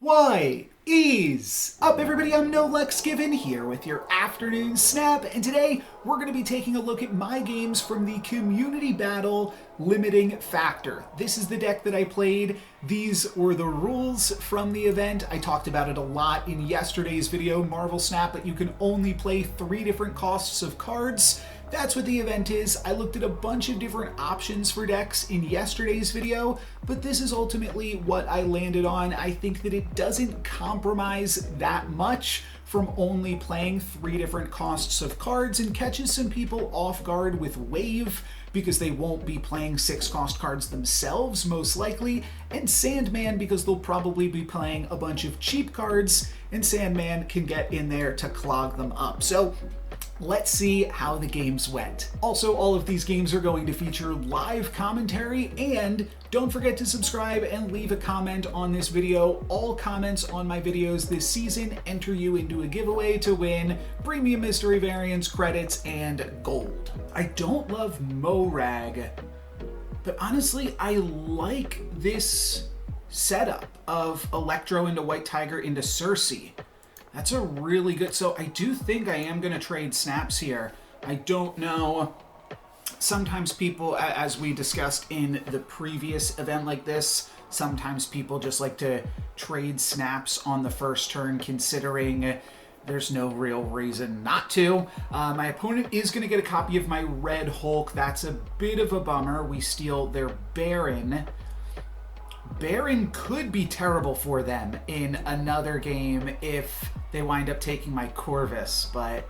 What is up, everybody? I'm NoLucksGiven here with your afternoon snap, and today we're going to be taking a look at my games from the community battle limiting factor. This is the deck that I played. These were the rules from the event. I talked about it a lot in yesterday's video, Marvel Snap, but you can only play 3 different costs of cards. That's what the event is. I looked at a bunch of different options for decks in yesterday's video, but this is ultimately what I landed on. I think that it doesn't compromise that much from only playing 3 different costs of cards and catches some people off guard with Wave because they won't be playing 6 cost cards themselves, most likely, and Sandman because they'll probably be playing a bunch of cheap cards, and Sandman can get in there to clog them up. So let's see how the games went. Also, all of these games are going to feature live commentary, and don't forget to subscribe and leave a comment on this video. All comments on my videos this season enter you into a giveaway to win premium mystery variants, credits, and gold. I don't love Morag, but honestly, I like this setup of Electro into White Tiger into Cersei. That's a really good, so I do think I am going to trade snaps here. I don't know. Sometimes people, as we discussed in the previous event like this, sometimes people just like to trade snaps on the first turn considering there's no real reason not to. My opponent is going to get a copy of my Red Hulk. That's a bit of a bummer. We steal their Baron. Baron could be terrible for them in another game if they wind up taking my Corvus, but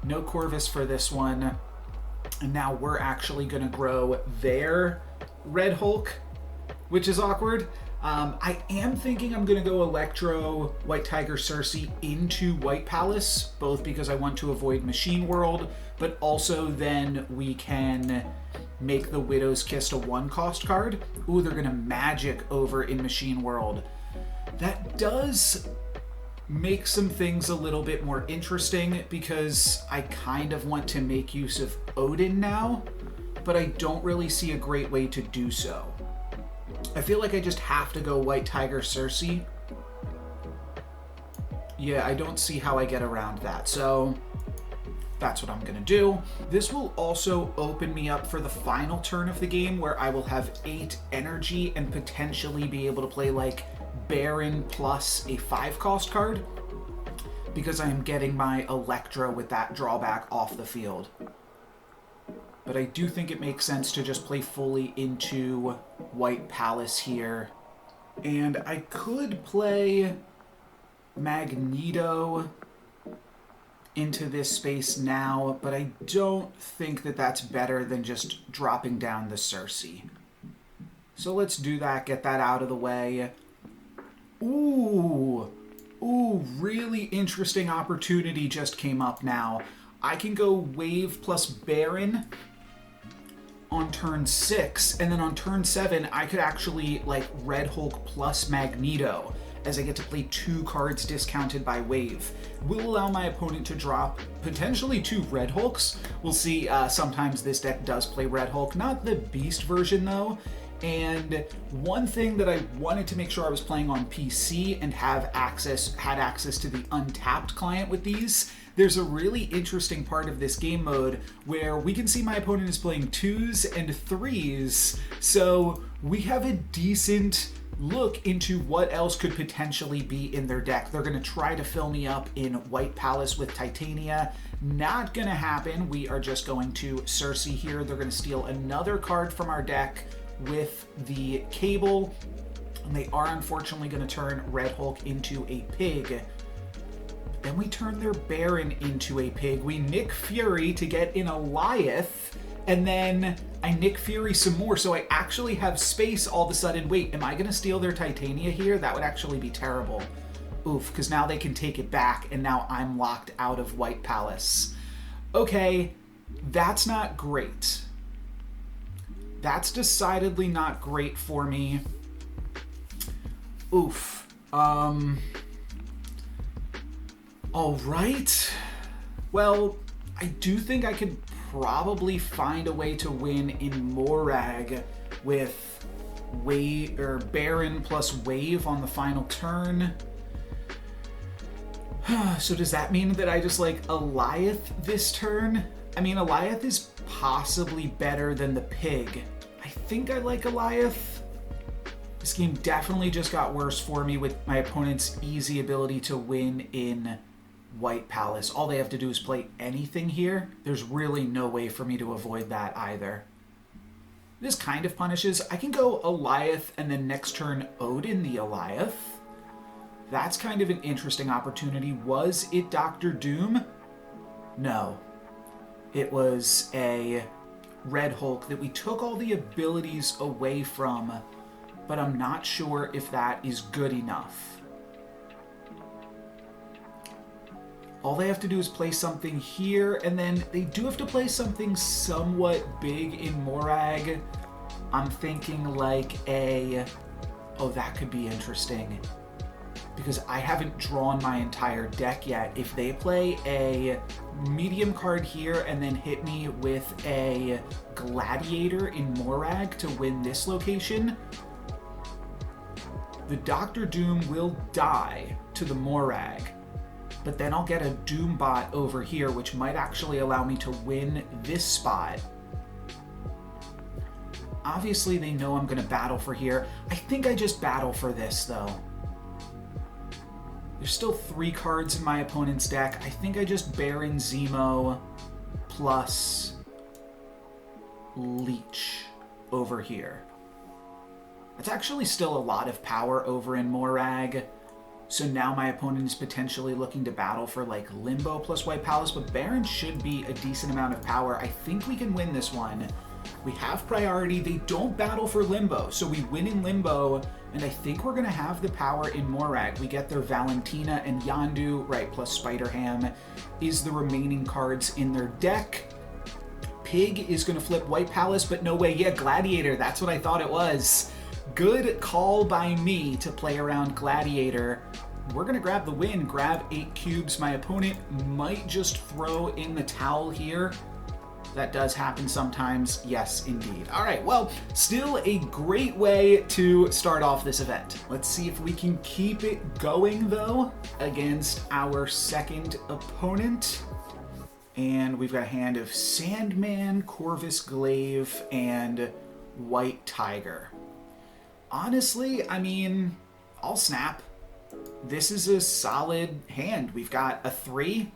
no Corvus for this one. And now we're actually going to grow their Red Hulk, which is awkward. I am thinking I'm going to go Electro, White Tiger, Cersei into White Palace, both because I want to avoid Machine World, but also then we can make the Widow's Kiss a 1-cost card. Ooh, they're going to magic over in Machine World. That does make some things a little bit more interesting because I kind of want to make use of Odin now, but I don't really see a great way to do so. I feel like I just have to go White Tiger Cersei. Yeah, I don't see how I get around that, so that's what I'm gonna do. This will also open me up for the final turn of the game where I will have 8 energy and potentially be able to play like Baron plus a 5-cost card because I am getting my Electro with that drawback off the field. But I do think it makes sense to just play fully into White Palace here. And I could play Magneto into this space now, but I don't think that that's better than just dropping down the Cersei. So let's do that, get that out of the way. Ooh, really interesting opportunity just came up now. I can go Wave plus Baron on turn 6, and then on turn 7, I could actually like Red Hulk plus Magneto, as I get to play 2 cards discounted by Wave. Will allow my opponent to drop potentially 2 Red Hulks. We'll see, sometimes this deck does play Red Hulk, not the Beast version though. And one thing that I wanted to make sure I was playing on PC and had access to the Untapped client with these. There's a really interesting part of this game mode where we can see my opponent is playing 2s and 3s, so we have a decent look into what else could potentially be in their deck. They're going to try to fill me up in White Palace with Titania. Not going to happen. We are just going to Cersei here. They're going to steal another card from our deck with the Cable, and they are unfortunately going to turn Red Hulk into a pig. Then we turn their Baron into a pig. We Nick Fury to get in Goliath, and then I Nick Fury some more, so I actually have space all of a sudden. Wait, am I going to steal their Titania here? That would actually be terrible. Oof, because now they can take it back, and now I'm locked out of White Palace. Okay, that's not great. That's decidedly not great for me. Oof. All right. Well, I do think I could probably find a way to win in Morag with wave or Baron plus wave on the final turn. So does that mean that I just like Eliath this turn? I mean, Eliath is possibly better than the pig. I think I like Eliath. This game definitely just got worse for me with my opponent's easy ability to win in White Palace. All they have to do is play anything here. There's really no way for me to avoid that either. This kind of punishes. I can go Eliath and then next turn Odin the Eliath. That's kind of an interesting opportunity. Was it Dr. Doom? No. It was a Red Hulk that we took all the abilities away from, but I'm not sure if that is good enough. All they have to do is play something here, and then they do have to play something somewhat big in Morag. I'm thinking like a... Oh, that could be interesting. Because I haven't drawn my entire deck yet. If they play a medium card here and then hit me with a Gladiator in Morag to win this location, the Dr. Doom will die to the Morag. But then I'll get a Doombot over here, which might actually allow me to win this spot. Obviously, they know I'm going to battle for here. I think I just battle for this, though. There's still 3 cards in my opponent's deck. I think I just Baron Zemo plus Leech over here. That's actually still a lot of power over in Morag. So now my opponent is potentially looking to battle for like Limbo plus White Palace, but Baron should be a decent amount of power. I think we can win this one. We have priority. They don't battle for Limbo, so we win in Limbo, and I think we're going to have the power in Morag. We get their Valentina and Yondu, right, plus Spider-Ham is the remaining cards in their deck. Pig is going to flip White Palace, but no way. Yeah, Gladiator, that's what I thought it was. Good call by me to play around Gladiator. We're going to grab the win, grab 8 cubes. My opponent might just throw in the towel here. That does happen sometimes. Yes, indeed. All right, well, still a great way to start off this event. Let's see if we can keep it going, though, against our second opponent. And we've got a hand of Sandman, Corvus Glaive, and White Tiger. Honestly, I mean, I'll snap. This is a solid hand. We've got a 3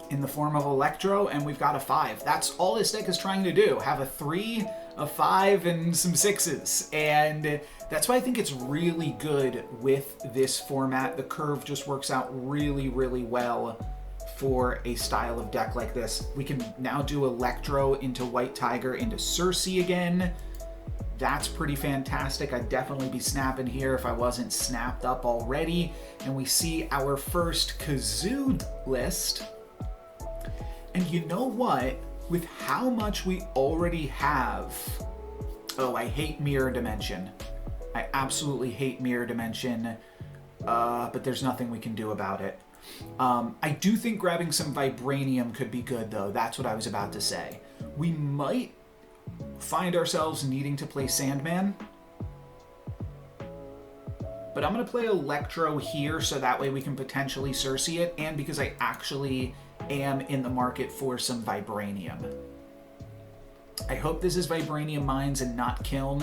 in the form of Electro, and we've got a 5. That's all this deck is trying to do. Have a 3, a 5, and some 6s. And that's why I think it's really good with this format. The curve just works out really, really well for a style of deck like this. We can now do Electro into White Tiger into Cersei again. That's pretty fantastic. I'd definitely be snapping here if I wasn't snapped up already. And we see our first Kazoo list. And you know what? With how much we already have... Oh, I hate Mirror Dimension. I absolutely hate Mirror Dimension. But there's nothing we can do about it. I do think grabbing some Vibranium could be good, though. That's what I was about to say. We might find ourselves needing to play Sandman. But I'm going to play Electro here, so that way we can potentially Cersei it, and because I actually am in the market for some Vibranium. I hope this is Vibranium Mines and not Kiln.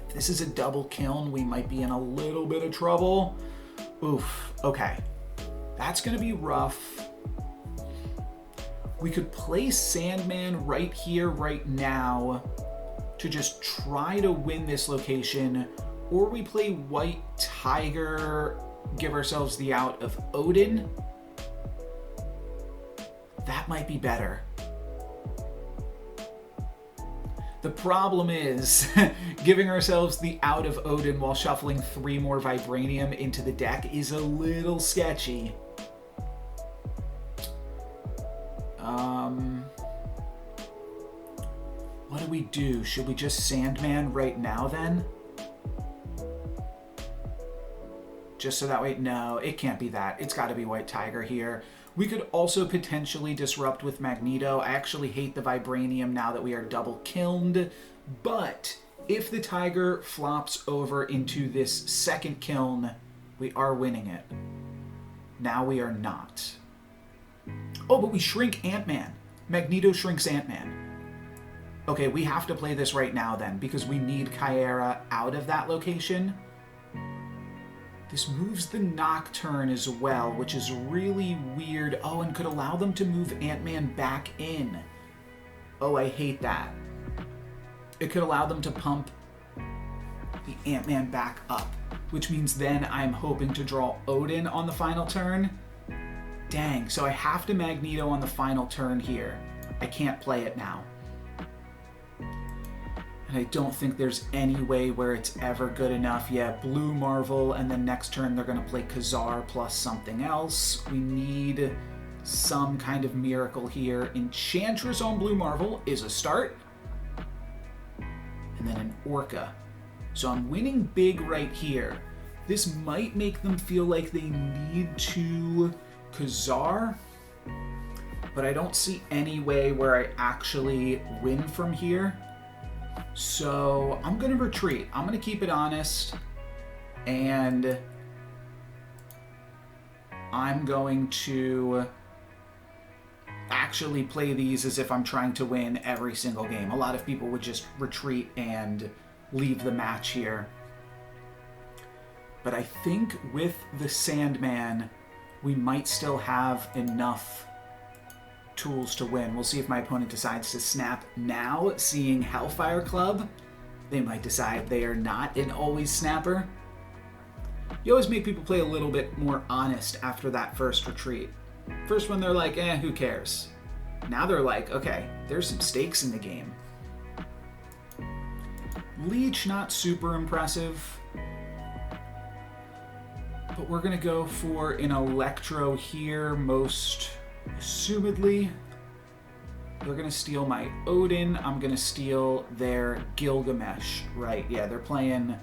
If this is a double Kiln, we might be in a little bit of trouble. Oof, okay. That's going to be rough. We could play Sandman right here, right now, to just try to win this location, or we play White Tiger, give ourselves the out of Odin. That might be better. The problem is, giving ourselves the out of Odin while shuffling 3 more Vibranium into the deck is a little sketchy. What do we do? Should we just Sandman right now then? Just so that way, no, it can't be that. It's got to be White Tiger here. We could also potentially disrupt with Magneto. I actually hate the Vibranium now that we are double kilned, but If the tiger flops over into this second kiln, we are winning it. Now we are not. Oh, but we shrink Ant-Man. Magneto shrinks Ant-Man. Okay, we have to play this right now then, because we need Kyera out of that location. This moves the Nocturne as well, which is really weird. Oh, and could allow them to move Ant-Man back in. Oh, I hate that. It could allow them to pump the Ant-Man back up, which means then I'm hoping to draw Odin on the final turn. Dang, so I have to Magneto on the final turn here. I can't play it now. And I don't think there's any way where it's ever good enough. Yeah, Blue Marvel, and then next turn they're going to play Khazar plus something else. We need some kind of miracle here. Enchantress on Blue Marvel is a start. And then an Orca. So I'm winning big right here. This might make them feel like they need to Khazar, but I don't see any way where I actually win from here. So I'm going to retreat. I'm going to keep it honest, and I'm going to actually play these as if I'm trying to win every single game. A lot of people would just retreat and leave the match here. But I think with the Sandman, we might still have enough tools to win. We'll see if my opponent decides to snap now. Seeing Hellfire Club, they might decide they are not an always snapper. You always make people play a little bit more honest after that first retreat. First one, they're like, who cares? Now they're like, okay, there's some stakes in the game. Leech, not super impressive. But we're going to go for an Electro here, most assumedly. They're going to steal my Odin. I'm going to steal their Gilgamesh. Right, yeah, they're playing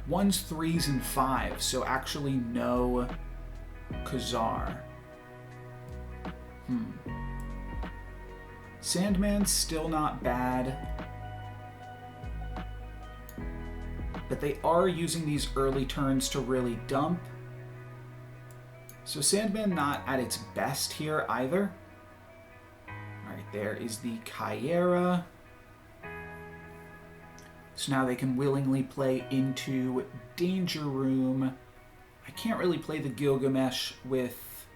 1s, 3s, and 5s, so actually no Khazar. Sandman's still not bad. But they are using these early turns to really dump. So Sandman not at its best here either. Alright, there is the Kyera. So now they can willingly play into Danger Room. I can't really play the Gilgamesh with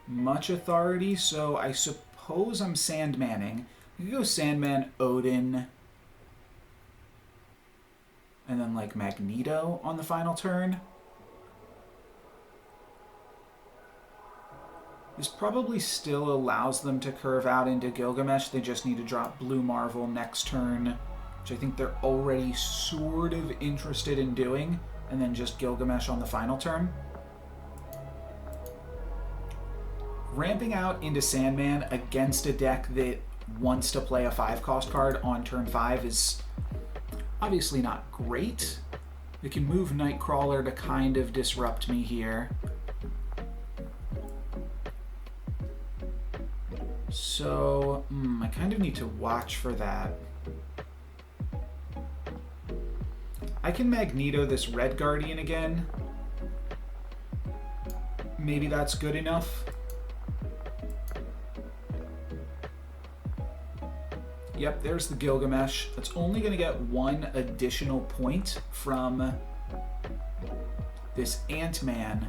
much authority, so I suppose I'm Sandmanning. I could go Sandman, Odin, and then like Magneto on the final turn. This probably still allows them to curve out into Gilgamesh. They just need to drop Blue Marvel next turn, which I think they're already sort of interested in doing, and then just Gilgamesh on the final turn. Ramping out into Sandman against a deck that wants to play a 5-cost card on turn 5 is obviously not great. We can move Nightcrawler to kind of disrupt me here. So, I kind of need to watch for that. I can Magneto this Red Guardian again. Maybe that's good enough. Yep, there's the Gilgamesh. That's only going to get 1 additional point from this Ant-Man.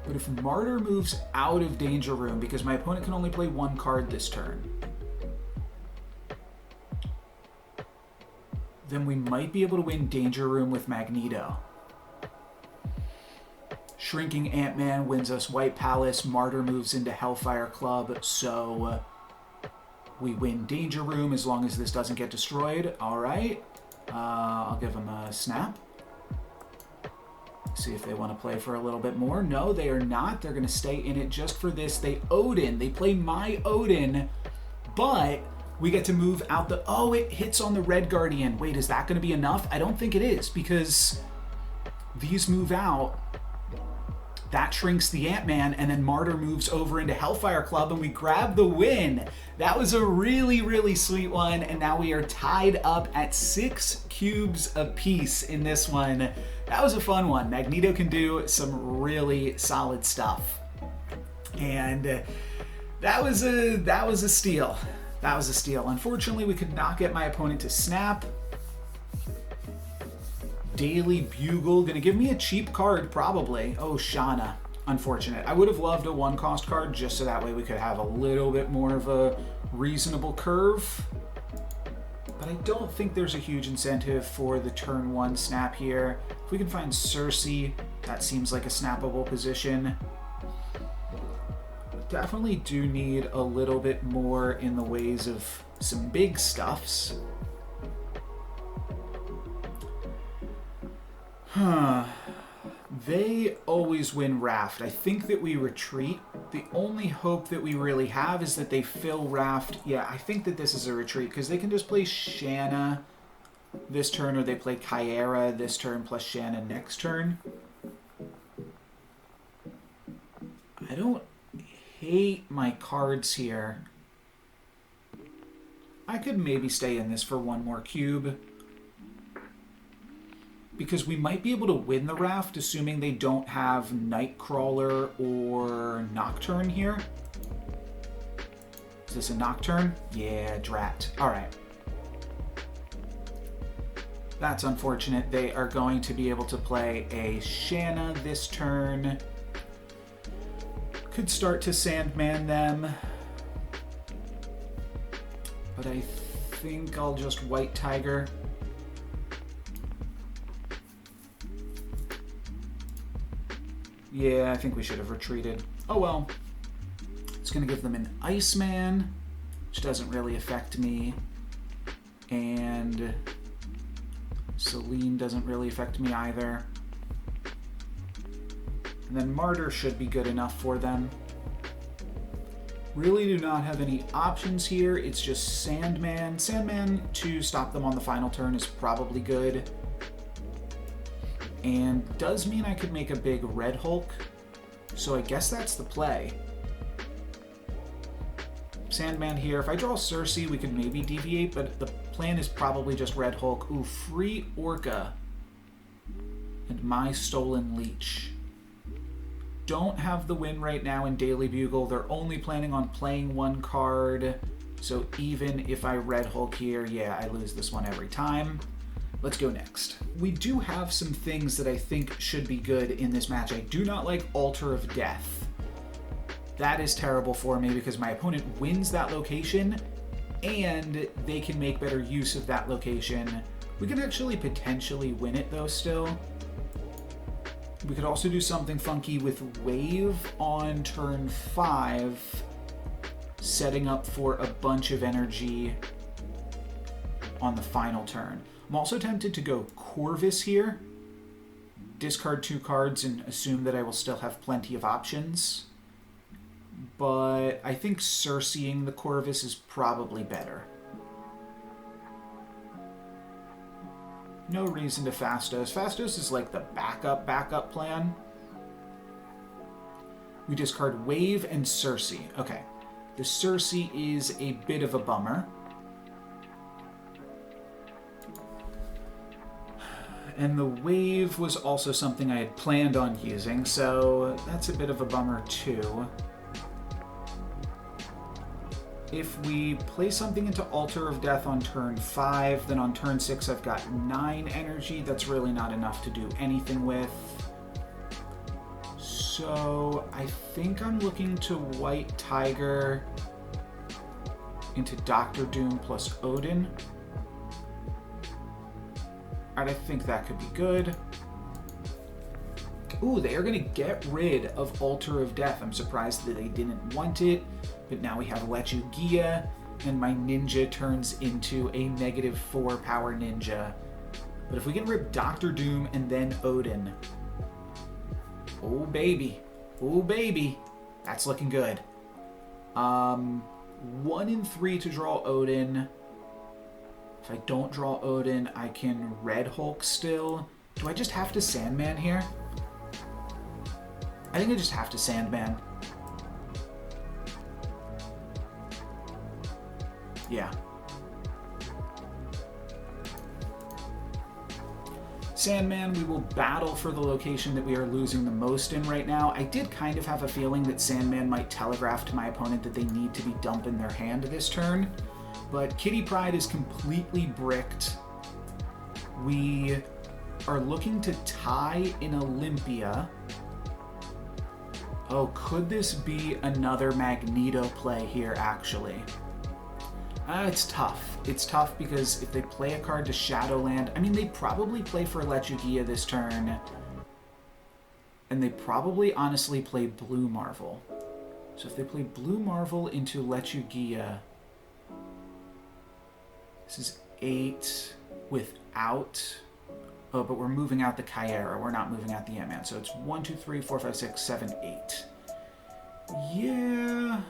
But if Martyr moves out of Danger Room, because my opponent can only play 1 card this turn, then we might be able to win Danger Room with Magneto. Shrinking Ant-Man wins us White Palace. Martyr moves into Hellfire Club, so we win Danger Room as long as this doesn't get destroyed. All right. I'll give them a snap. See if they want to play for a little bit more. No, they are not. They're going to stay in it just for this. They Odin. They play my Odin, but we get to move out the... Oh, it hits on the Red Guardian. Wait, is that going to be enough? I don't think it is, because these move out That shrinks the Ant-Man, and then Martyr moves over into Hellfire Club, and we grab the win. That was a really, really sweet one, and now we are tied up at 6 cubes apiece in this one. That was a fun one. Magneto can do some really solid stuff. And that was a steal. That was a steal. Unfortunately, we could not get my opponent to snap. Daily Bugle, gonna give me a cheap card, probably. Oh, Shauna. Unfortunate. I would have loved a 1-cost card just so that way we could have a little bit more of a reasonable curve. But I don't think there's a huge incentive for the turn 1 snap here. If we can find Cersei, that seems like a snappable position. Definitely do need a little bit more in the ways of some big stuffs. They always win Raft. I think that we retreat. The only hope that we really have is that they fill Raft. Yeah, I think that this is a retreat because they can just play Shanna this turn, or they play Kyera this turn plus Shanna next turn. I don't hate my cards here. I could maybe stay in this for 1 more cube, because we might be able to win the Raft, assuming they don't have Nightcrawler or Nocturne here. Is this a Nocturne? Yeah, drat. Alright. That's unfortunate. They are going to be able to play a Shanna this turn. Could start to Sandman them. But I think I'll just White Tiger. Yeah, I think we should have retreated. Oh well. It's going to give them an Iceman, which doesn't really affect me. And Celine doesn't really affect me either. And then Martyr should be good enough for them. Really do not have any options here. It's just Sandman. Sandman to stop them on the final turn is probably good. And does mean I could make a big Red Hulk. So I guess that's the play. Sandman here. If I draw Cersei, we could maybe deviate, but the plan is probably just Red Hulk. Ooh, free Orca. And my Stolen Leech. Don't have the win right now in Daily Bugle. They're only planning on playing 1 card. So even if I Red Hulk here, yeah, I lose this one every time. Let's go next. We do have some things that I think should be good in this match. I do not like Altar of Death. That is terrible for me because my opponent wins that location and they can make better use of that location. We can actually potentially win it though still. We could also do something funky with Wave on turn 5, setting up for a bunch of energy on the final turn. I'm also tempted to go Corvus here, discard 2 cards and assume that I will still have plenty of options. But I think Cerseiing the Corvus is probably better. No reason to Phastos. Phastos is like the backup plan. We discard Wave and Cersei. Okay. The Cersei is a bit of a bummer. And the Wave was also something I had planned on using, so that's a bit of a bummer too. If we play something into Altar of Death on turn 5, then on turn 6 I've got 9 energy. That's really not enough to do anything with. So I think I'm looking to White Tiger into Doctor Doom plus Odin. Alright, I think that could be good. Ooh, they are going to get rid of Altar of Death. I'm surprised that they didn't want it, but now we have Lechugia, and my ninja turns into a -4 power ninja. But if we can rip Doctor Doom and then Odin, oh baby, that's looking good. 1 in 3 to draw Odin. If I don't draw Odin, I can Red Hulk still. Do I just have to Sandman here? I think I just have to Sandman. Yeah. Sandman, we will battle for the location that we are losing the most in right now. I did kind of have a feeling that Sandman might telegraph to my opponent that they need to be dumping their hand this turn, but Kitty Pryde is completely bricked. We are looking to tie in Olympia. Oh, could this be another Magneto play here, actually? It's tough. It's tough because if they play a card to Shadowland, I mean, they probably play for Lechugia this turn. And they probably, honestly, play Blue Marvel. So if they play Blue Marvel into Lechugia, this is 8 without... Oh, but we're moving out the Kyera. We're not moving out the Ant-Man. So it's 1, 2, 3, 4, 5, 6, 7, 8. Yeah...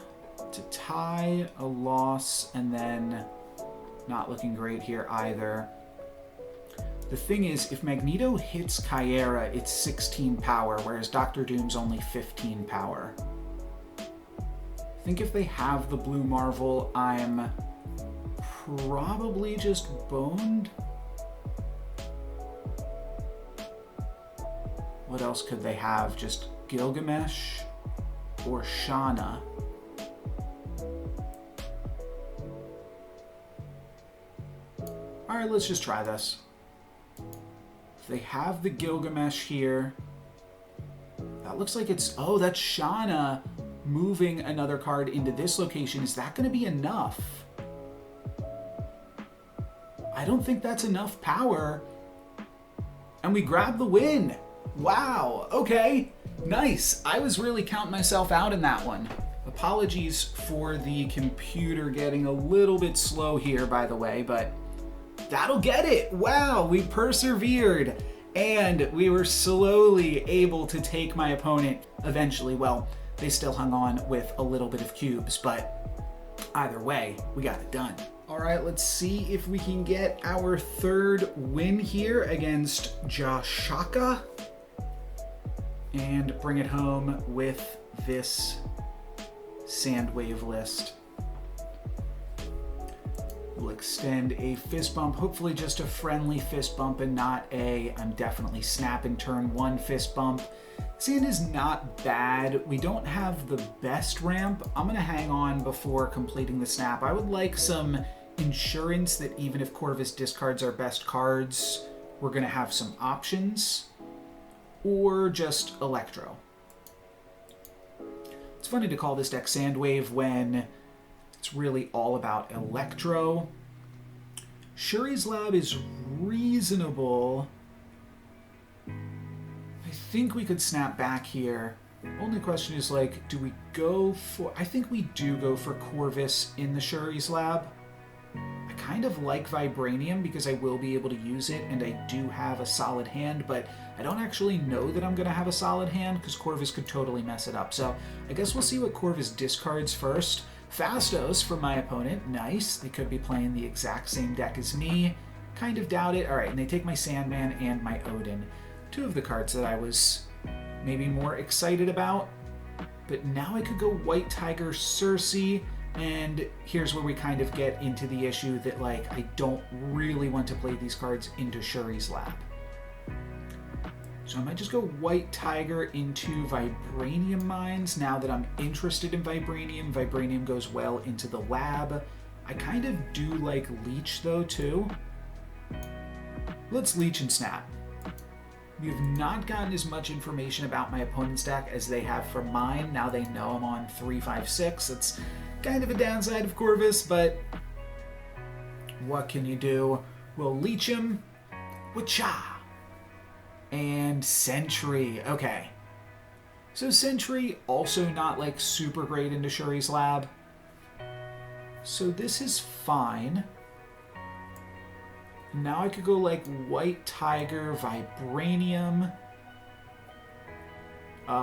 To tie, a loss, and then not looking great here either. The thing is, if Magneto hits Kyera, it's 16 power, whereas Doctor Doom's only 15 power. I think if they have the Blue Marvel, I'm probably just boned. What else could they have? Just Gilgamesh or Shauna. Alright, let's just try this. If they have the Gilgamesh here, that looks like it's... Oh, that's Shauna moving another card into this location. Is that going to be enough? I don't think that's enough power. And we grab the win. Wow. Okay. Nice. I was really counting myself out in that one. Apologies for the computer getting a little bit slow here, by the way, but... That'll get it! Wow, we persevered, and we were slowly able to take my opponent eventually. Well, they still hung on with a little bit of cubes, but either way, we got it done. All right, let's see if we can get our third win here against Joshaka and bring it home with this Sandwave list. We'll extend a fist bump, hopefully just a friendly fist bump and not a I'm definitely snapping turn 1 fist bump. Sand is not bad. We don't have the best ramp. I'm going to hang on before completing the snap. I would like some insurance that even if Corvus discards our best cards, we're going to have some options. Or just Electro. It's funny to call this deck Sandwave when... It's really all about Electro. Shuri's Lab is reasonable. I think we could snap back here. Only question is, like, do we go for... I think we do go for Corvus in the Shuri's Lab. I kind of like Vibranium because I will be able to use it, and I do have a solid hand, but I don't actually know that I'm going to have a solid hand because Corvus could totally mess it up. So I guess we'll see what Corvus discards first. Phastos for my opponent. Nice. They could be playing the exact same deck as me. Kind of doubt it. Alright, and they take my Sandman and my Odin. Two of the cards that I was maybe more excited about. But now I could go White Tiger, Cersei, and here's where we kind of get into the issue that, like, I don't really want to play these cards into Shuri's Lab. So I might just go White Tiger into Vibranium Mines. Now that I'm interested in Vibranium, Vibranium goes well into the lab. I kind of do like Leech, though, too. Let's Leech and Snap. We have not gotten as much information about my opponent's deck as they have from mine. Now they know I'm on 3, 5, 6. It's kind of a downside of Corvus, but what can you do? We'll Leech him. Wacha! And Sentry. Okay. So Sentry, also not like super great into Shuri's Lab. So this is fine. Now I could go like White Tiger, Vibranium.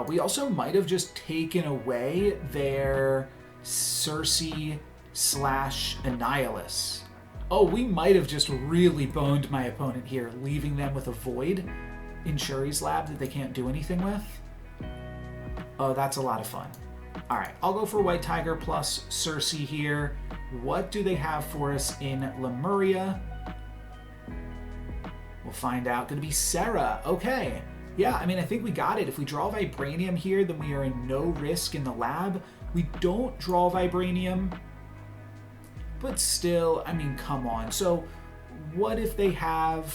We also might have just taken away their Cersei / Annihilus. Oh, we might have just really boned my opponent here, leaving them with a Void in Shuri's Lab that they can't do anything with. Oh, that's a lot of fun. All right, I'll go for White Tiger plus Cersei here. What do they have for us in Lemuria? We'll find out. Gonna be Sarah. Okay. Yeah, I mean, I think we got it. If we draw Vibranium here, then we are in no risk in the lab. We don't draw Vibranium, but still, I mean, come on. So what if they have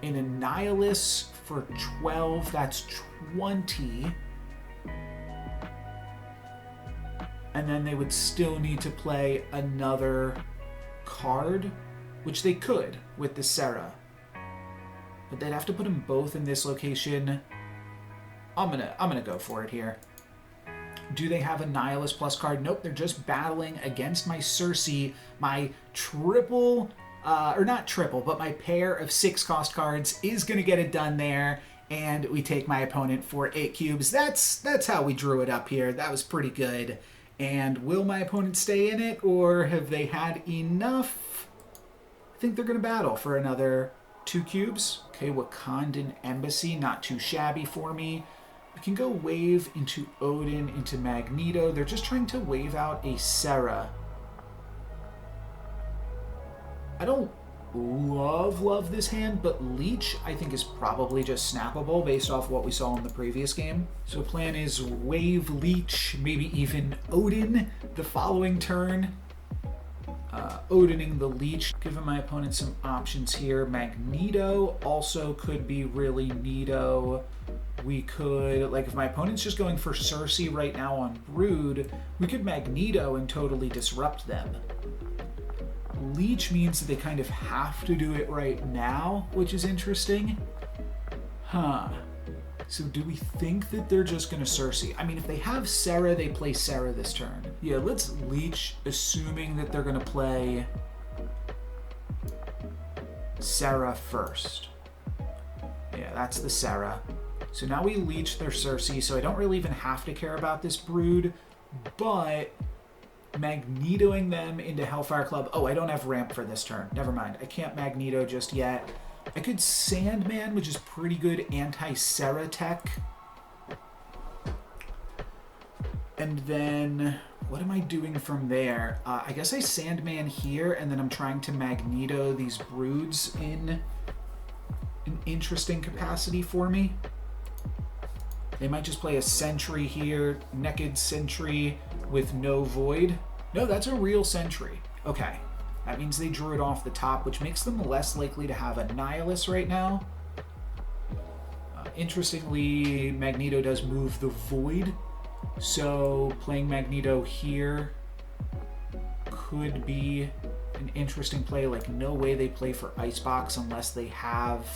an Annihilus for 12? That's 20. And then they would still need to play another card, which they could with the Sarah. But they'd have to put them both in this location. I'm gonna go for it here. Do they have a Nihilus plus card? Nope, they're just battling against my Cersei, my triple, or not triple, but my pair of 6-cost cards is gonna get it done there. And we take my opponent for 8 cubes. That's how we drew it up here. That was pretty good. And will my opponent stay in it, or have they had enough? I think they're going to battle for another 2 cubes. Okay, Wakandan Embassy, not too shabby for me. We can go wave into Odin, into Magneto. They're just trying to wave out a Sarah. I don't love this hand, but Leech I think is probably just snappable based off what we saw in the previous game. So plan is wave Leech, maybe even Odin the following turn. Odining the Leech, giving my opponent some options here. Magneto also could be really neato. We could, like if my opponent's just going for Cersei right now on Brood, we could Magneto and totally disrupt them. Leech means that they kind of have to do it right now, which is interesting. Huh. So do we think that they're just going to Cersei? I mean, if they have Sarah, they play Sarah this turn. Yeah, let's Leech, assuming that they're going to play Sarah first. Yeah, that's the Sarah. So now we Leech their Cersei, so I don't really even have to care about this Brood, but Magnetoing them into Hellfire Club. Oh, I don't have ramp for this turn. Never mind. I can't Magneto just yet. I could Sandman, which is pretty good anti-Sarah tech. And then what am I doing from there? I guess I Sandman here, and then I'm trying to Magneto these Broods in an interesting capacity for me. They might just play a Sentry here, Naked Sentry with no Void. No, that's a real Sentry. Okay, that means they drew it off the top, which makes them less likely to have a Nihilus right now. Interestingly, Magneto does move the Void, so playing Magneto here could be an interesting play. Like, no way they play for Icebox unless they have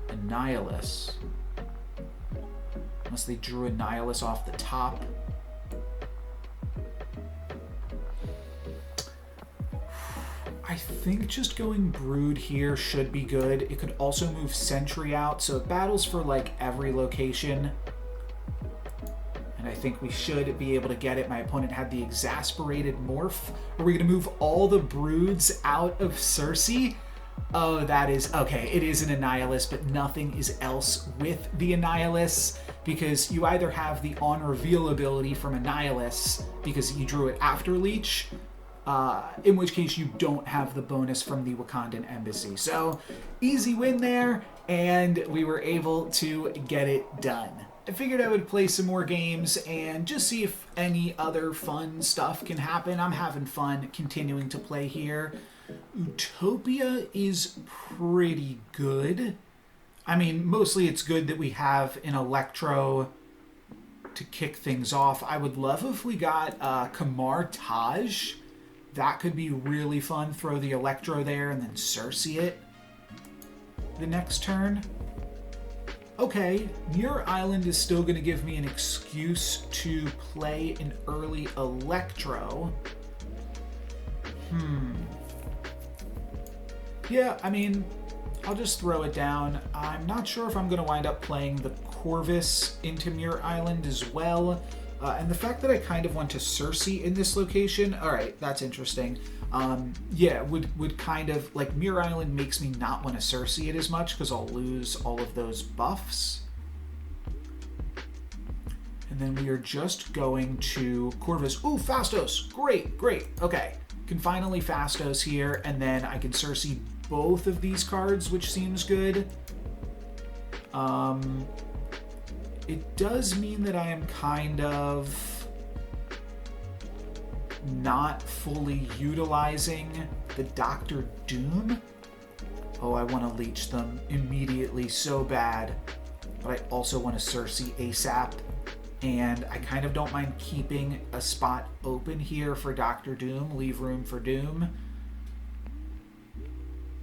a Nihilus. Unless they drew a Nihilus off the top. I think just going Brood here should be good. It could also move Sentry out, so it battles for like every location. And I think we should be able to get it. My opponent had the Exasperated Morph. Are we going to move all the Broods out of Cersei? Oh, that is... Okay, it is an Annihilus, but nothing is else with the Annihilus, because you either have the on-reveal ability from Annihilus, because you drew it after Leech, in which case you don't have the bonus from the Wakandan Embassy. So, easy win there, and we were able to get it done. I figured I would play some more games and just see if any other fun stuff can happen. I'm having fun continuing to play here. Utopia is pretty good. I mean, mostly it's good that we have an Electro to kick things off. I would love if we got Kamar Taj. That could be really fun. Throw the Electro there and then Cersei it the next turn. Okay, Muir Island is still going to give me an excuse to play an early Electro. Yeah, I mean, I'll just throw it down. I'm not sure if I'm going to wind up playing the Corvus into Muir Island as well. And the fact that I kind of want to Cersei in this location, all right, that's interesting. Yeah, would kind of, like, Muir Island makes me not want to Cersei it as much because I'll lose all of those buffs. And then we are just going to Corvus. Ooh, Phastos. Great, great. Okay. Can finally Phastos here, and then I can Cersei both of these cards, which seems good. It does mean that I am kind of not fully utilizing the Doctor Doom. Oh, I want to leech them immediately so bad, but I also want to Cersei ASAP. And I kind of don't mind keeping a spot open here for Doctor Doom, leave room for Doom.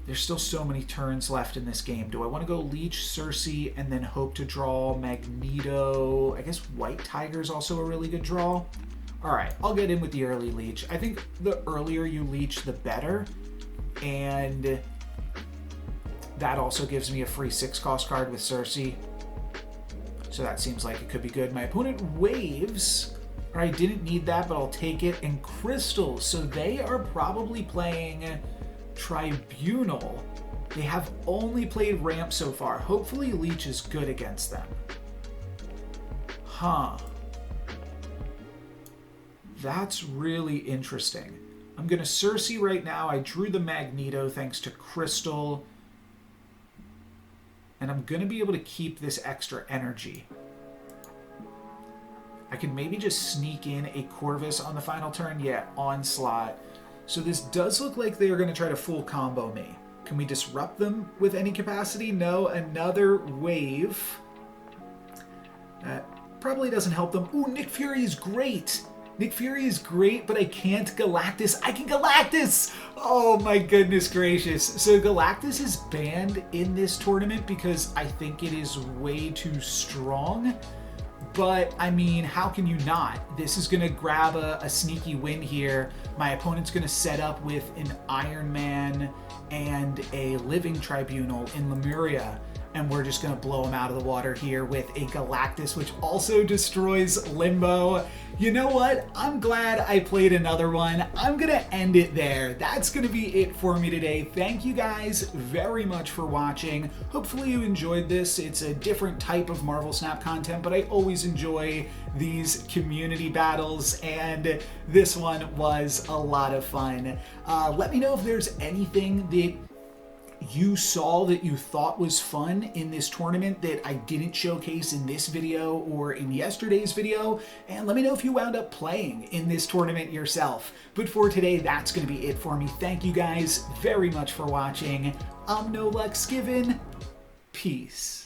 There's still so many turns left in this game. Do I want to go Leech, Cersei, and then hope to draw Magneto? I guess White Tiger is also a really good draw. All right, I'll get in with the early Leech. I think the earlier you Leech, the better. And that also gives me a free 6-cost card with Cersei. So that seems like it could be good. My opponent waves. Or I didn't need that, but I'll take it. And crystals. So they are probably playing Tribunal. They have only played Ramp so far. Hopefully Leech is good against them. Huh. That's really interesting. I'm going to Cersei right now. I drew the Magneto thanks to Crystal. And I'm going to be able to keep this extra energy. I can maybe just sneak in a Corvus on the final turn. Yeah, Onslaught. So this does look like they are going to try to full combo me. Can we disrupt them with any capacity? No. Another wave. That probably doesn't help them. Ooh, Nick Fury is great. Nick Fury is great, but I can't Galactus. I can Galactus! Oh my goodness gracious. So Galactus is banned in this tournament because I think it is way too strong. But, I mean, how can you not? This is going to grab a sneaky win here. My opponent's going to set up with an Iron Man and a Living Tribunal in Lemuria. And we're just going to blow him out of the water here with a Galactus, which also destroys Limbo. You know what? I'm glad I played another one. I'm going to end it there. That's going to be it for me today. Thank you guys very much for watching. Hopefully you enjoyed this. It's a different type of Marvel Snap content, but I always enjoy these community battles, and this one was a lot of fun. Let me know if there's anything that you saw that you thought was fun in this tournament that I didn't showcase in this video or in yesterday's video, and let me know if you wound up playing in this tournament yourself. But for today, that's going to be it for me. Thank you guys very much for watching. I'm NoLucksGiven. Peace.